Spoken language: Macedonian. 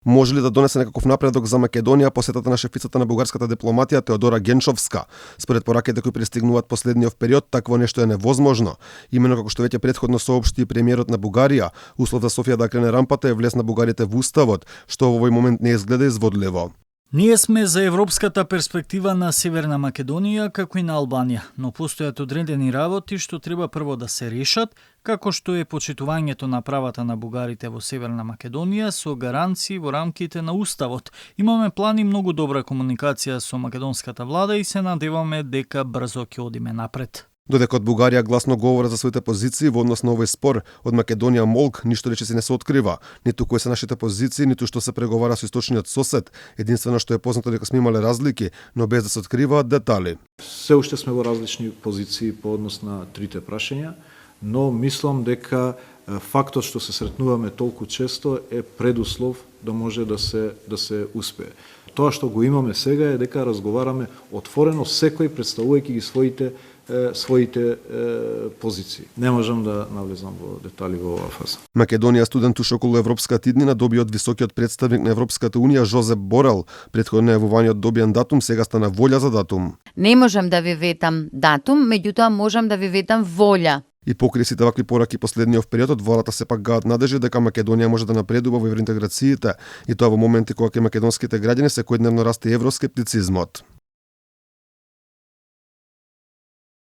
Може ли да донесе некаков напредок за Македонија посетата на шефицата на бугарската дипломатија Теодора Генчовска? Според пораките кои пристигнуваат последниот период, такво нешто е невозможно. Имено како што веќе претходно соопшти премиерот на Бугарија, услов за Софија да крене рампата е влез на бугарите во уставот, што во овој момент не изгледа изводливо. Ние сме за европската перспектива на Северна Македонија, како и на Албанија, но постојат одредени работи што треба прво да се решат, како што е почитувањето на правата на бугарите во Северна Македонија со гаранции во рамките на уставот. Имаме план и многу добра комуникација со македонската влада и се надеваме дека брзо ќе одиме напред. Додека од Бугарија гласно говори за своите позиции во однос на овој спор, од Македонија молк ништо речиси не се открива, ниту кои се нашите позиции, ниту што се преговара со источниот сосед. Единствено што е познато дека сме имале разлики, но без да се откриваат детали. Се уште сме во различни позиции по однос на трите прашања, но мислам дека фактот што се сретнуваме толку често е предуслов да може да се успее. Тоа што го имаме сега е дека разговараме отворено, секој представувајќи ги своите позиции. Не можам да навлезам во детали во оваа фаза. Македонија студентуш околу европската иднина доби од високиот представник на Европската унија Жозеп Борел. Претходно најавувањето добиен датум, сега стана волја за датум. Не можам да ви ветам датум, меѓутоа можам да ви ветам волја. И покрај сите вакви пораки последниот период од владата сепак гаат надежи дека Македонија може да напредува во евроинтеграциите, и тоа во моменти кога кај македонските граѓани секојдневно расте евроскептицизмот.